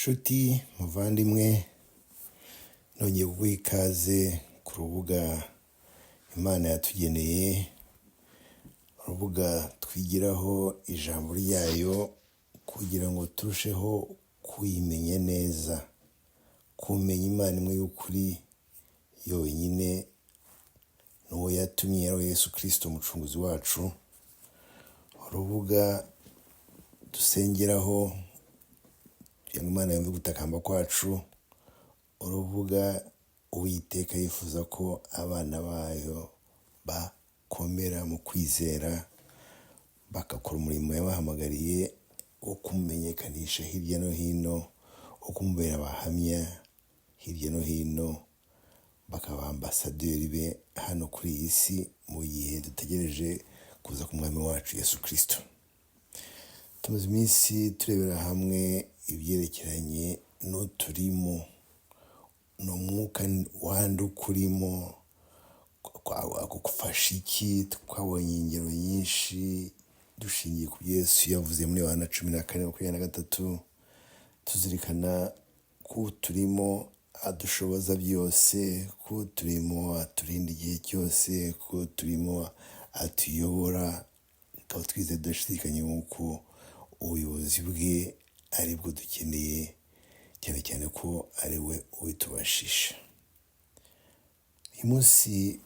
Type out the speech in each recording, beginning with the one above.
Nshuti muvandimwe, nongeye kuguha ikaze ku rubuga Imana yatugeneye, urubuga twigiraho ijambo ryayo kugira ngo turusheho kuyimenya neza, kumenya Imana imwe y'ukuri yonyine, n'uwo yatumye ari Yesu Kristo umucunguzi wacu, urubuga dusengeraho kugira ngo Imana yumve gutakamba kwacu, urubuga Uwiteka yifuza ko abana bayo bakomera mu kwizera, bagakora umurimo yabahamagariye wo kumumenyekanisha hirya no hino, wo kumubera abahamya hirya no hino, bakaba ambasaderi be hano kuri iyi si mu gihe dutegereje kuza k'umwami wacu Yesu Kristo. Tumaze iminsi turebera hamwe ibyerekeranye n'uturimo, n'umwuka wandi ukurimo, gufasha iki. Twabonye ingero nyinshi dushingiye ku Yesu yavuze muri Yohana 14:23, tuzirikana ko turimo adushoboza byose, ko turimo aturinda igihe cyose, ko turimo atuyobora, tukaba twizeye tudashidikanya yuko ubuyobozi bwe ari bwo dukeneye, cyane cyane ko ari we ubitubashisha. Uyu munsi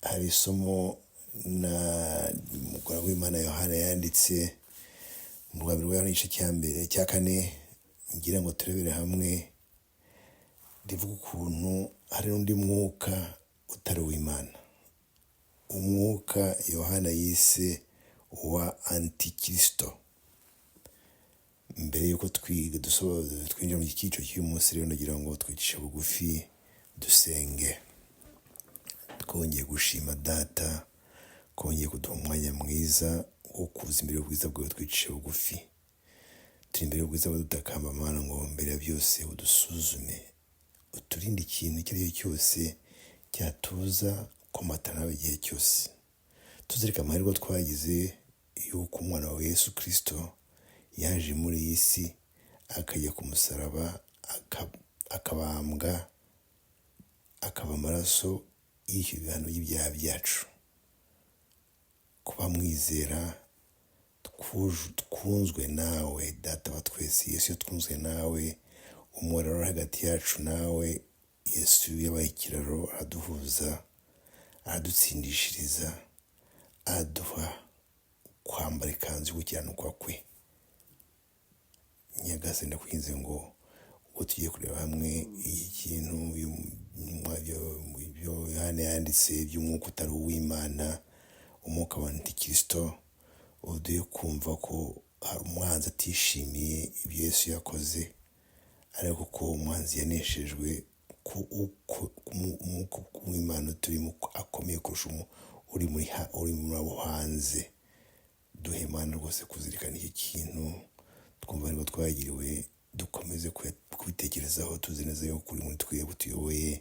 hari isomo umugaragu w'Imana Yohana yanditse mu rwanda rwa Yohana igice cya 4, ngira ngo turebere hamwe, rivuga ukuntu hari n'undi mwuka utari uw'Imana, umwuka Yohana yise wa Antikristo. Mbere yuko twinjira mu cyiciro cy'uyu munsi rero, nagira ngo twicishe bugufi dusenge. Twongeye gushima Data, twongeye kuduha umwanya mwiza wo kuza imbere y'ubwiza bwawe, twicishe bugufi. Turi imbere y'ubwiza bwawe dutakamba Mana ngo mbere ya byose udusuzume, uturinde ikintu icyo ari cyo cyose cyatuza komatana nawe igihe cyose. Tuzirika amahirwe twagize yuko umwana wawe Yesu Kristo yaje muri iyi si, akajya ku musaraba, akabambwa, akaba amaraso yishyura ibihano by'ibyaha byacu. Kuba mwizera, twunzwe nawe Data wa twese. Yesu twunzwe nawe, umuriro hagati yacu nawe. Yesu yabaye ikiraro, araduhuza, aradutsindishiriza, aduha kwambara ikanzu yo gukiranuka kwe. Nyagase ndakwinze ngo ubwo tugiye kureba hamwe iki kintu ibyo Yohana yanditse by'umwuka utari uw'Imana, umwuka wa Antikristo, uduye kumva ko hari umwanzi atishimiye ibyo Yesu yakoze, ariko ko umwanzi yaneshejwe, ko umwuka w'Imana turimo akomeye kurusha uri muri abo hanze. Duhe Imana rwose kuzirikana iki kintu, twumva ariko twagiriwe, dukomeze kubitekerezaho, tuzi neza yuko uri muri twebwe utuyoboye,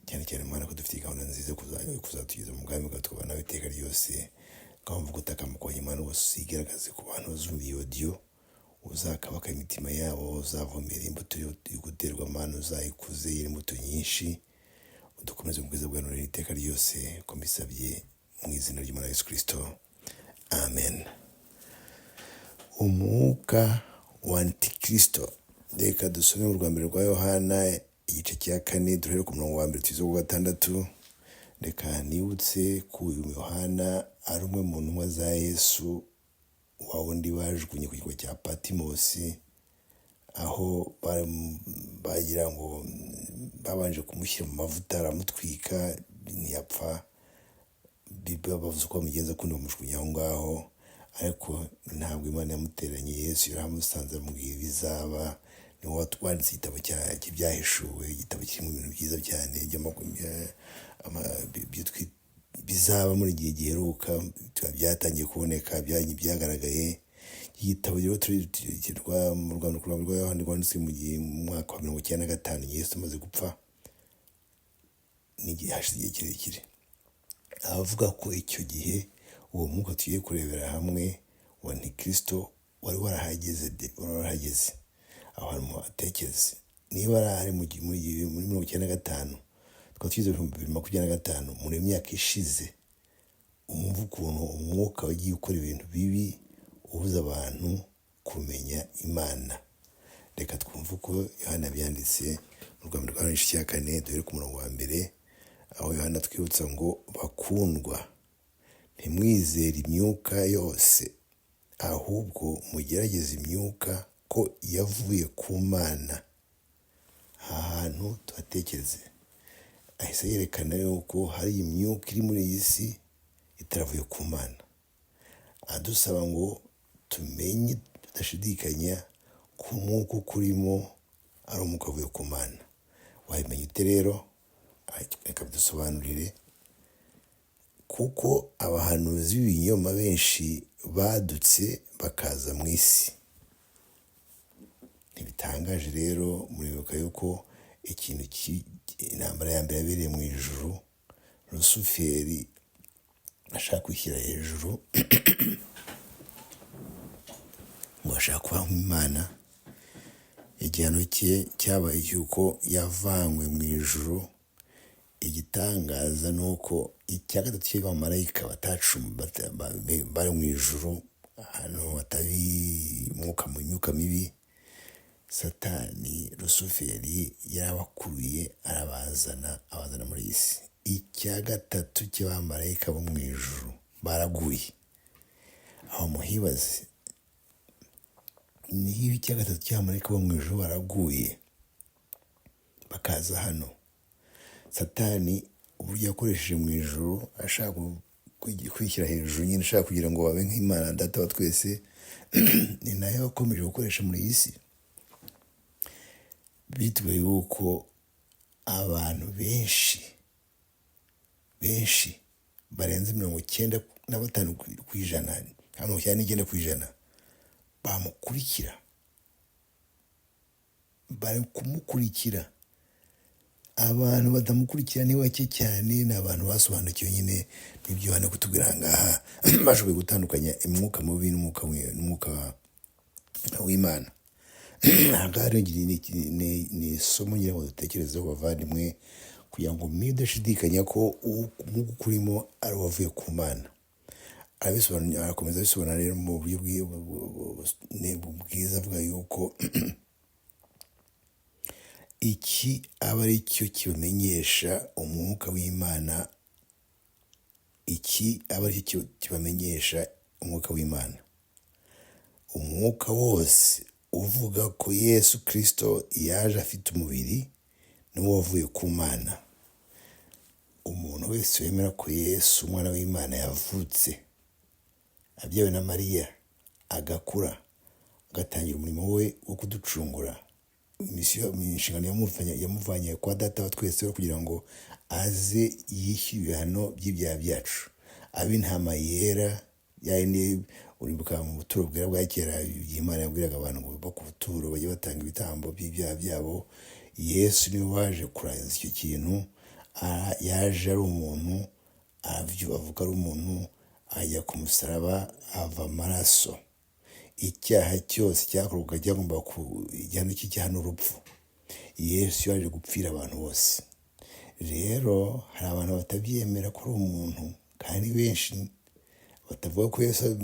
cyane cyane Imana ko dufite gahunda nziza kuzatugeza mu bwami bwawe, tukabana nawe iteka ryose. Ngaho gutakamba kwa Imana rwose uzigaragaze ku bantu bazumva iyo audio, uzakabaka imitima yabo, uzavomera imbuto yo guterwa Mana, uzayikuze imbuto nyinshi, udukomeze mu bwiza bwawe none iteka ryose, ko mbisabye mu izina ry'Imana Yesu Kristo, amen. Umwuka wa Antikristo. Reka dusome mu rwambere rwa Yohana igice cya 4, duhere ku murongo wa 1 tuze ku 6. Reka nibutse ko uyu Yohana ari umwe mu ntumwa za Yesu, wa wundi bajugunye ku kirwa cya Patimosi, aho bagira ngo babanje kumushyira mu mavuta, aramutwika, ntiyapfa. Biblia bavuze ko bamugenza kundi bamujugunya aho ngaho, ariko ntabwo Imana yamuteranye. Yesu yaramusanze amubwira ibizaba. Ni wowe wanditse igitabo cy'ibyahishuwe, igitabo kirimo ibintu byiza cyane bizaba muri igihe giheruka, byatangiye kuboneka, byagaragaye. Igitabo rero turikirwa mu Rwanda rwa Yohana rwanditswe mu mwaka wa 1995, Yesu amaze gupfa, n'igihe hashize igihe kirekire. Avuga ko icyo gihe uwo mwuka tugiye kurebera hamwe wa Antikristo wari warahageze. aho hantu muhatekereze. Niba ari muri 1995, twaba tugeze mu 2025, muri myaka ishize, umva ukuntu umwuka wagiye ukora ibintu bibi ubuza abantu kumenya Imana. Reka twumve uko Yohana yabyanditse mu rwanda rwa igice cya 4, duhere ku murongo wa mbere, aho Yohana twibutsa ngo bakundwa, ntimwizere imyuka yose, ahubwo mugerageze imyuka ko yavuye ku Mana. Aha hantu tuhatekereze. Ahise yerekana yuko hari imyuka iri muri iyi si itaravuye ku Mana, adusaba ngo tumenye tudashidikanya ko umwuka ukurimo ari umwuka uvuye ku Mana. Wabimenya ute rero? Reka bidusobanurire. Kuko abahanuzi b'ibinyoma benshi badutse bakaza mu isi. Ntibitangaje rero, muribuka yuko intambara ya mbere yabereye mu ijuru, Lusuferi ashaka kwishyira hejuru ngo ashaka kuba nk'Imana. Igihano cye cyabaye cy'uko yavanywe mu ijuru. Igitangaza ni uko icya gatatu cy'abamarayika bari mu ijuru, ahantu hatari imyuka mibi, Satani, Lusuferi yarabakuruye abazana muri iyi si. Icya gatatu cy'abamarayika bo mu ijuru baraguye. Aho muhibaze, niba icya gatatu cy'abamarayika bo mu ijuru baraguye bakaza hano, Satani uburyo yakoresheje mu ijuru ashaka kwishyira hejuru, nyine ashaka kugira ngo babe nk'Imana Data wa twese, ni nayo yakomeje gukoresha muri iyi si. Bituwe yuko abantu benshi barenze 95%, 99% bamukurikira, bari kumukurikira. Abantu batamukurikira ni bake cyane, ni abantu basobanukiwe nyine n'ibyo hano kutubwira ngaha, bashoboye gutandukanya umwuka mubi n'umwuka w'Imana. Aha ni isomo ngira ngo dutekerezeho bavandimwe, kugira ngo mwidashidikanya ko umwuka ukurimo ari uwavuye ku Mana. Arakomeza abisobanura rero mu buryo bwiza, avuga yuko iki aba ari cyo kibamenyesha umwuka w'Imana. Iki aba ari cyo kibamenyesha umwuka w'Imana. Umwuka wose uvuga ko Yesu Kristo yaje afite umubiri n'uwo wavuye ku Mana. Umuntu wese wemera ko Yesu umwana w'Imana yavutse, abyawe na Mariya, agakura, agatangira umurimo we wo kuducungura, inshingano yamuvanye kwa Data wa twese kugira ngo aze yishyure ibihano by'ibyaha byacu, abe intama yera. Yayindi uribuka mu buturo bwera bwa kera, Imana yabwiraga abantu ngo bo ku buturo bajye batanga ibitambo by'ibyaha byabo. Yesu niwe waje kurangiza icyo kintu. Yaje ari umuntu, avuga ari umuntu, ajya ku musaraba, ava amaraso. Icyaha cyose cyakorwaga cyagomba igihano cy'icyaha n'urupfu. Yesu yaje gupfira abantu bose. Rero hari abantu batabyemera ko ari umuntu, kandi benshi batavuga ko Yesu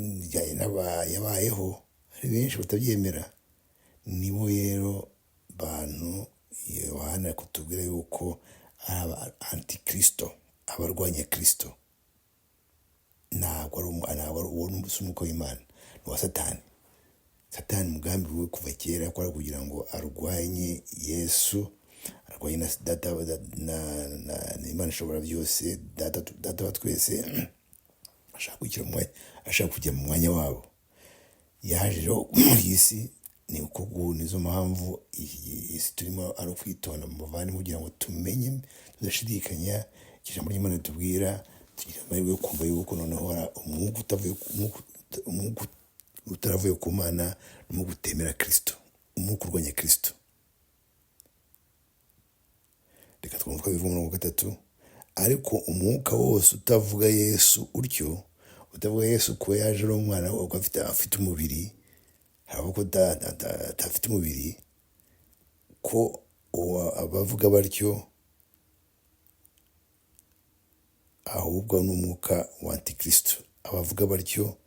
yabayeho, hari benshi batabyemera. Nibo rero bantu Yohana kutubwira yuko ari aba antikristo, abarwanya Kristo. Ntabwo ari uwo n'umwuka w'Imana, ni uwa Satani. Satani umugambi we kuva kera ko ari kugira ngo arwanye Yesu, arwanye na Data na Imana ishobora byose, Data wa twese. ashaka kujya mu mwanya wabo. Yaje rero muri iyi si, nizo mpamvu isi turimo ari ukwitonda mu bavandimwe, kugira ngo tumenye tudashidikanya ijambo ry'Imana ritubwira, tugira amahirwe yo kumva yuko noneho hari umwuka utaravuye ku Mana, n'umwuka utemera Kristo, umwuka urwanya Kristo. Reka twumve ko bivuga mu 3. Ariko umwuka wose utavuga Yesu utyo, utavuga Yesu ko yaje ari umwana, afite umubiri, haba ko atafite umubiri, ko abavuga batyo ahubwo n'umwuka wa antikristo. Abavuga batyo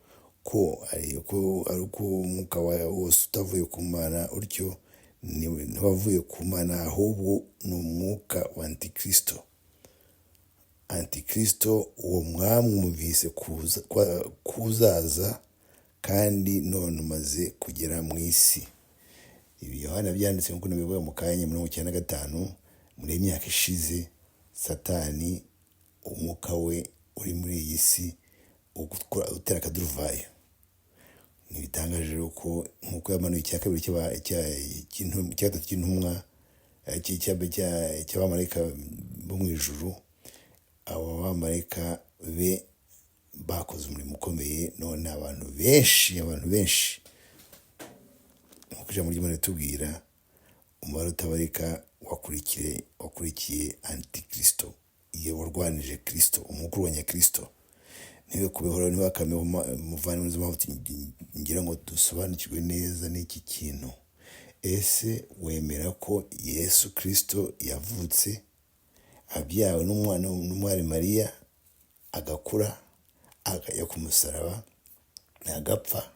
ko ari uko umwuka wose utavuye ku Mana, utyo ntiwavuye ku Mana, ahubwo ni umwuka wa antikristo. Antikristo uwo mwamwumvise kuzaza kandi none umaze kugera mu isi. Ibi Yohana byanditse nk'uko nabivuga mu kanya 95. Muri iyi myaka ishize Satani umwuka we uri muri iyi si utera akaduruvayo. Ntibitangaje rero ko nk'uko yamanuye icya kabiri gatatu cy'intumwa cy'abamarayika bo mu ijuru, abo bamarayika be bakoze umurimo ukomeye. None abantu benshi nk'uko ijambo ry'Imana ritubwira, umubare utabarika wakurikiye antikristo, iyo warwanije Kristo, umwuka urwanya Kristo. Niwe kubeho ntibakameho muvandimwe z'amavuta, ngira ngo dusobanukirwe neza n'iki kintu. Ese wemera ko Yesu Kristo yavutse abyawe n'umwari Mariya, agakura, akajya ku musaraba, agapfa,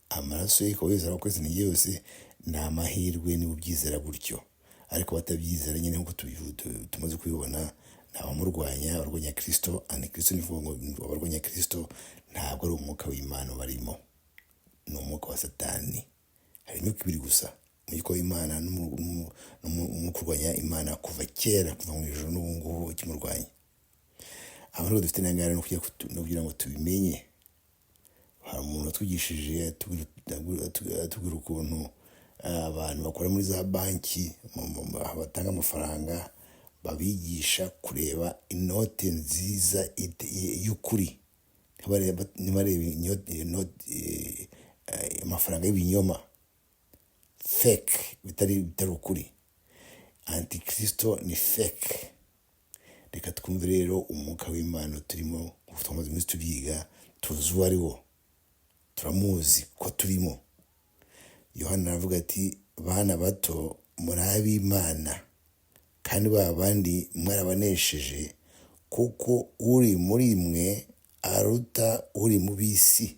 amaraso ye wizera ko izina yose? Ni amahirwe niba ubyizera gutyo. Ariko batabyizera nyine nk'uko tumaze kubibona, abamurwanya, abarwanya Kristo. Antikristo nivuga ngo abarwanya Kristo ntabwo ari umwuka w'Imana barimo, ni umwuka wa Satani. Hari imyuka ibiri gusa, umwuka w'Imana n'umwuka urwanya Imana kuva kera, kuva mu ijuru n'ubu ngubu ukimurwanya. Abantu dufite n'angara no kugira ngo tubimenye. Hari umuntu watwigishije atubwira ukuntu abantu bakora muri za banki batanga amafaranga babigisha kureba inote nziza y'ukuri, ntibarebe amafaranga y'ibinyoma, fake, bitari ukuri. Antikristo ni fake. Reka twumve rero umwuka w'Imana turimo, twamaze iminsi tubyiga, tuzi uwo ari wo, turamuzi ko turimo. Yohana aravuga ati, bana bato muri ab'Imana, kandi ba bandi mwarabanesheje, kuko uri muri mwe aruta uri mu bisi.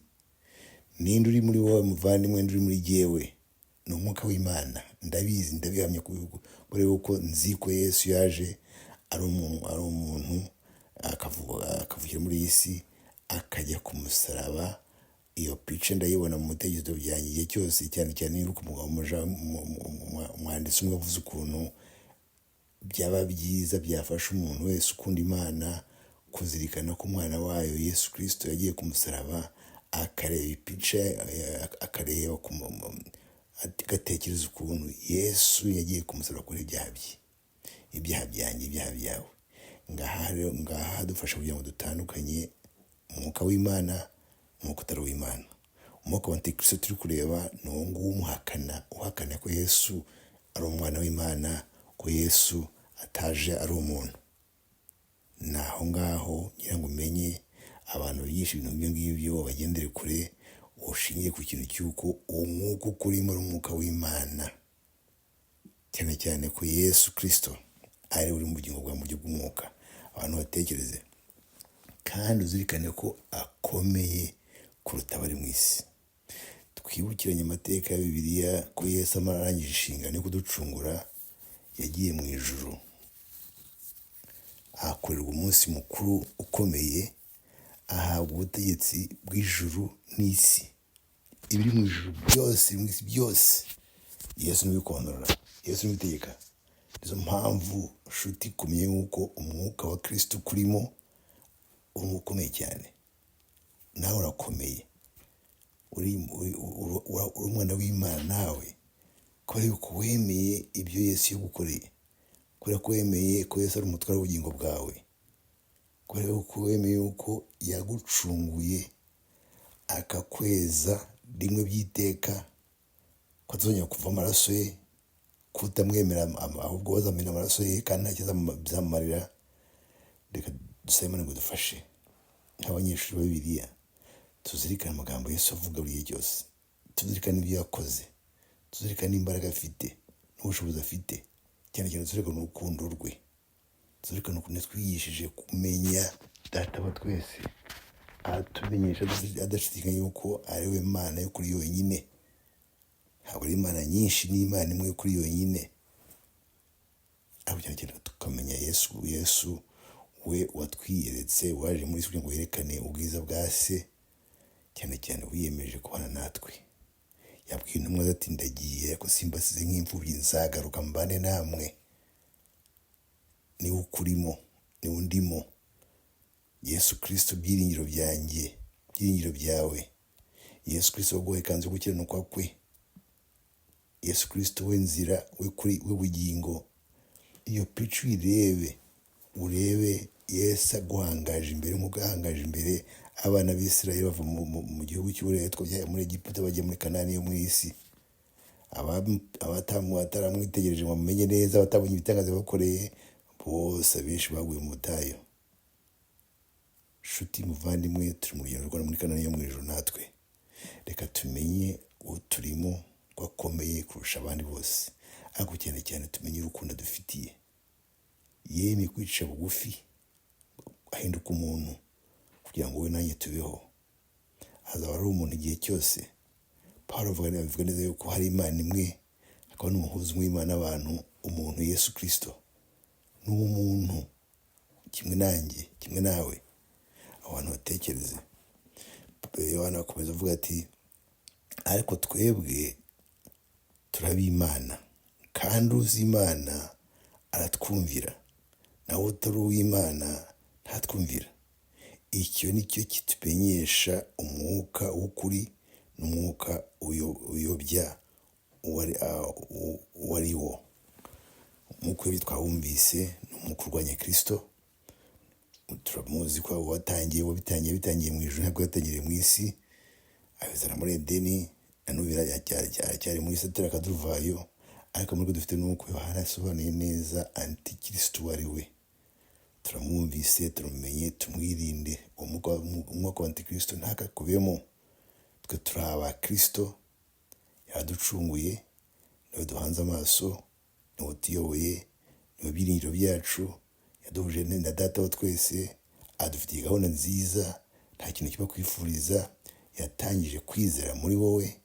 Ninde uri muri wowe muvandimwe? Ninde uri muri jyewe? Ni umwuka w'Imana. Ndabizi, ndabihamya kuko nzi ko Yesu yaje ari umuntu akavugira muri iyi si, akajya ku musaraba. Iyo pice ndayibona mu mutegerezo byanjye igihe cyose, cyane cyane niruka umwanditsi umwe avuze ukuntu byaba byiza, byafasha umuntu wese ukunda Imana kuzirikana ko umwana wayo Yesu Kristo yagiye ku musaraba, akareba ipice, akareba agatekereza ukuntu Yesu yagiye ku musaraba kuri ibyaha byanjye, ibyaha byawe. Ngaha dufasha kugira ngo dutandukanye umwuka w'Imana, umwuka utari uw'Imana. Umwuka wa antikristo turi kureba ni uwo nguwo uhakana ko Yesu ari umwana w'Imana, ko Yesu ataje ari umuntu. Naho ngaho ngira ngo umenye, abantu bigisha ibintu nk'ibyo ngibyo bagendere kure, ushingiye ku kintu cy'uko uwo mwuka ukurimo ari umwuka w'Imana, cyane cyane ko Yesu Kristo ari uri mu bugingo bwa mu buryo bw'umwuka. Abantu batekereze kandi uzirikane ko akomeye kuruta abari mu isi. Twibukiranye amateka ya Bibiliya ko Yesu arangije inshingano yo kuducungura, yagiye mu ijuru, ahakorerwa umunsi mukuru ukomeye, ahabwa ubutegetsi bw'ijuru n'isi. Ibiri mu ijuru byose, mu isi byose, Yesu niwe ubikontorora, Yesu niwe ubitegeka. Nizo mpamvu nshuti kumenya yuko umwuka wa Kristo kurimo uri ukomeye cyane. Nawe urakomeye, uri umwana w'Imana nawe, kubera yuko wemeye ibyo Yesu yagukoreye, kubera ko wemeye ko Yesu ari umutware w'ubugingo bwawe, kubera yuko wemeye yuko yagucunguye akakweza rimwe by'iteka, ko atazongera kuva amaraso ye, kutamwemera ahubwo bazamena amaraso ye kandi nta kizamumarira. Reka dusabe Imana ngo dufashe nk'abanyeshuri ba Bibiliya, tuzirikane amagambo Yesu avuga buri gihe cyose, tuzirikane ibyo yakoze, tuzirikane imbaraga afite n'ubushobozi afite, cyane cyane tuzerekana urukundo rwe, tuzerekana ukuntu twigishije kumenya data wa twese, atumenyesha adashidikanya yuko ari we Mana yo kuri yonyine. Ntabwo ari imana nyinshi, ni Imana imwe kuri yonyine. Ariko cyane cyane tukamenya Yesu we watwiyeretse, waje muri isi kugira ngo yerekane ubwiza bwa Se, cyane cyane wiyemeje kubana natwe. Yabwiye intumwa ati ndagiye ariko simbasize nk'imfubyi, nzagaruka mbane namwe. Niwe ukurimo, niwe undimo. Yesu Kristo byiringiro byanjye, byiringiro byawe. Yesu Kristo waguhaye ikanzu yo gukiranuka kwe. Yesu Kristo we nzira, we bugingo. Iyo pica uyirebe, urebe Yesu aguhangaje imbere nk'uko yahangaje imbere abana b'Isirayeli bava mu gihugu cy'uburetwa muri Egiputa bajya muri Kanani yo mu isi. Abataramwitegereje ngo bamenye neza, abatabonye ibitangaza bakoreye, bose abenshi baguye mu butayu. Nshuti muvandimwe, turi mu rugendo rwo muri Kanani yo mu ijuru natwe. Reka tumenye uturimo rwakomeye kurusha abandi bose, ariko cyane cyane tumenye urukundo dufitiye. Yemeye kwicisha bugufi, ahinduka umuntu kugira ngo we nanjye tubeho. Azaba ari umuntu igihe cyose. Pawulo avuga neza yuko hari Imana imwe, akaba n'umuhuza w'Imana n'abantu, umuntu Yesu Kristo. Ni umuntu kimwe nanjye, kimwe nawe. Abantu batekereze. Yohana akomeza avuga ati ariko twebwe turabimana, kandi uzi Imana aratwumvira, nawe utari uw'Imana ntatwumvira. Icyo ni cyo kitumenyesha umwuka w'ukuri n'umwuka uyobya uwo ari wo. Umwuka w'ibyo twawumvise ni umwuka urwanya Kristo. Turamuzi ko wabitangiye mu ijuru, ntabwo yatangiriye mu isi. Abizana muri Edeni, na n'ubu aracyari muri isi atera akaduruvayo. Ariko muri dufite n'umwuka Yohana asobanuye neza antikristo uwo ari we. Turamwumvise, turamumenye, tumwirinde. Umwuka wa antikristo ntakakubemo. Twe turi aba Kristo, yaducunguye, niwe duhanze amaso, niwe tuyoboye, niwe byiringiro byacu. Yaduhuje na data wa twese, adufitiye gahunda nziza, nta kintu kiba kwifuriza. Yatangije kwizera muri wowe,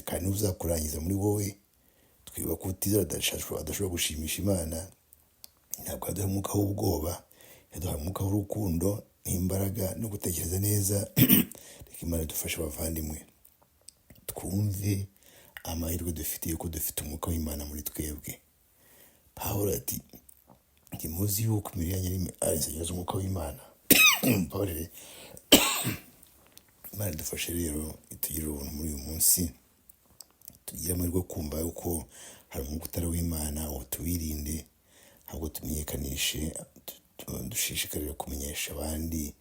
kandi uzakurangiza muri wowe. Twibuka ko utizera adashobora gushimisha Imana. Ntabwo yaduha umwuka w'ubwoba, yaduha umwuka w'urukundo n'imbaraga no gutekereza neza. Reka Imana idufashe bavandimwe, twumve amahirwe dufitiye ko dufite umwuka w'Imana muri twebwe. Pawulo ati ntimuzi yuko imibiri yanyu ari insengero z'umwuka w'Imana. Imana idufashe rero, itugirire ubuntu muri uyu munsi. Tugire amahirwe kumva yuko hari umwuka utari w'Imana, uwo tuwirinde. Ahubwo tumenyekanishe, dushishikarire kumenyesha abandi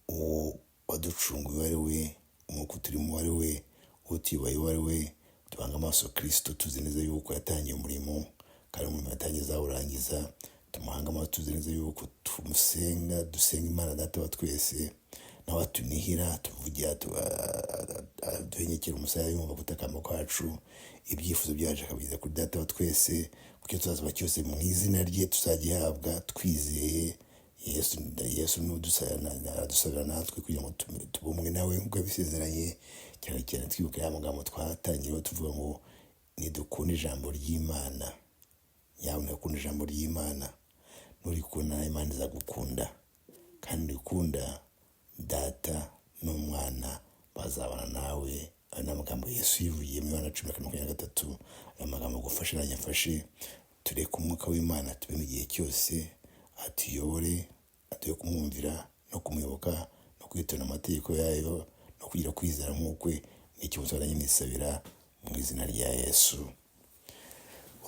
uwo waducunguye uwo ari we, umwuka uturimo uwo ari we, uwo tuyoboye uwo ari we. Tubange amaso Kristo, tuzi neza yuko yatangiye umurimo, kandi umurimo yatangiye azawurangiza. Tumuhange amaso, tuzi neza yuko dusenga Imana data wa twese, nawe atunihira, tuvugira, duhenyekera umusaya yumva gutakamba kwacu. Ibyifuzo byacu akabigeza kuri data wa twese, kuko tuzasaba cyose mu izina rye tuzagihabwa, twizeye Yesu aradusabira natwe kugira ngo tubumwe nawe nk'uko yabisezeranye. Cyane cyane twibuka ya magambo twatangiyeho tuvuga ngo nidukunda ijambo ry'Imana. Nyamuneka ukunda ijambo ry'Imana. Nurikunda Imana izagukunda, kandi ukunda data n'umwana bazabana nawe. Ayo ni amagambo Yesu yivugiye muri Yohana 10:23. Ayo magambo agufashe nanjye afashe. Tureke umwuka w'Imana tube mu gihe cyose, atuyobore, atuye kumwumvira no kumuyoboka no kwitona amategeko yayo no kugira kwizera nk'ukwe. N'icyo muzabana nisabira mu izina rya Yesu.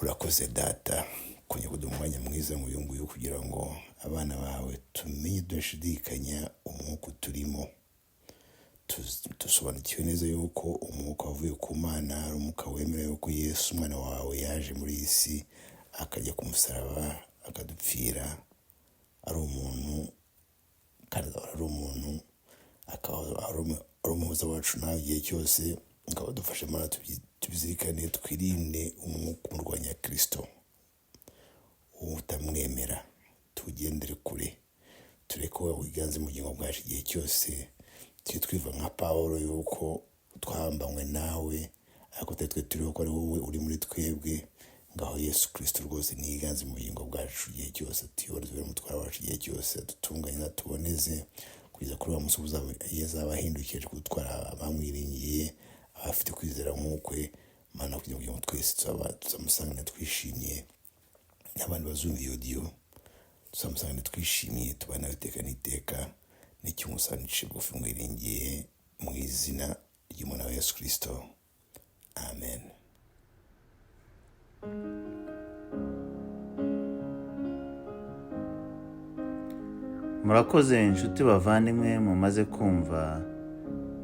Urakoze Data kunya kuduha umwanya mwiza nk'uyu nguyu kugira ngo abana bawe tumenye tudashidikanya umwuka uturimo. Dusobanukiwe neza yuko umwuka wavuye ku Mana ari umwuka wemera yuko Yesu umwana wawe yaje muri iyi si, akajya ku musaraba akadupfira. Ari umuntu, kandi ari umuntu, akaba ari umuhuza wacu nawe igihe cyose. ngabo dufashe Mana tubizirikane, twirinde umwuka umurwanya Kristo utamwemera, tugendere kure, tureke wowe wiganze mu bugingo bwacu igihe cyose, tujye twiva nka Pawulo yuko twahambanywe nawe, ariko twe turiho ko ari wowe uri muri twebwe. Ngaho Yesu Kristo rwose niyiganze mu bugingo bwacu igihe cyose, tuyoborezwe n'umutwaro wacu igihe cyose, adutunganye natuboneze kugeza kuri wa munsi azaba ahindukije kudutwara abamwiringiye, abafite kwizera nk'ukwe. Mana, kugira ngo twese tuzamusangane twishimye, n'abandi bazumva iyo audio tuzamusangane twishimye, tubana iteka n'iteka, n'icyumusanishe bugufi mwiringiye mu izina ry'umwana wa Yesu Kristo, amen. Murakoze inshuti bavandimwe mumaze kumva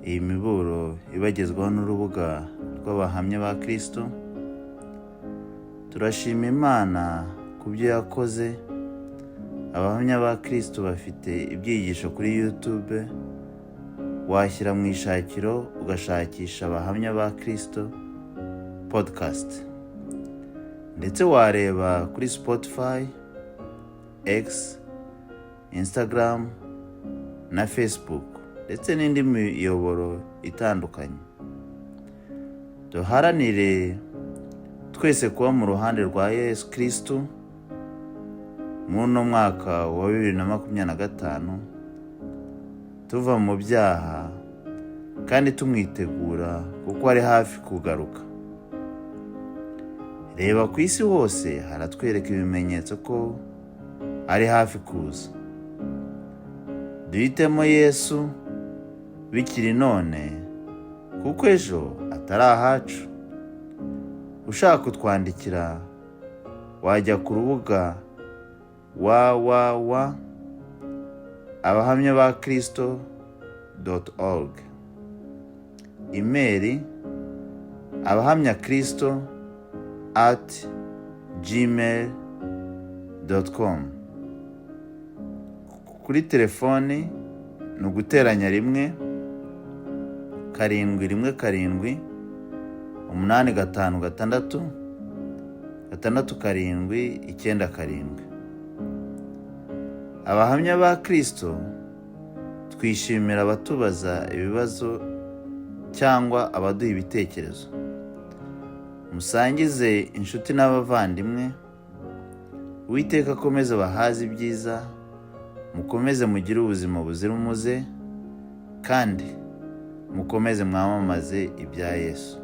iyi miburo ibagezwaho n'urubuga rw'abahamya ba Kristo. Turashima Imana ku byo yakoze. Abahamya ba Kristo bafite ibyigisho kuri YouTube, washyira mu ishakiro ugashakisha abahamya ba Kristo podcast, ndetse wareba kuri Spotify, X, Instagram na Facebook, ndetse n'indi miyoboro itandukanye. Duharanire twese kuba mu ruhande rwa Yesu Kristo muri uno mwaka wa 2025, tuva mu byaha kandi tumwitegura kuko ari hafi kugaruka. Reba ku isi hose haratwereka ibimenyetso ko ari hafi kuza. Duhitemo Yesu bikiri none, kuko ejo atari ahacu. Ushaka kutwandikira wajya ku rubuga www.abahamyabakristo.org, email abahamyakristo@gmail.com. Kuri telefoni ni uguteranya 1 7 7 8 5 6 6 7 9 7. Abahamya ba Kristo twishimira abatubaza ibibazo cyangwa abaduha ibitekerezo. Musangize inshuti n'abavandimwe. Uwiteka akomeze bahaze ibyiza, mukomeze mugire ubuzima buzira umuze, kandi mukomeze mwamamaze ibya Yesu.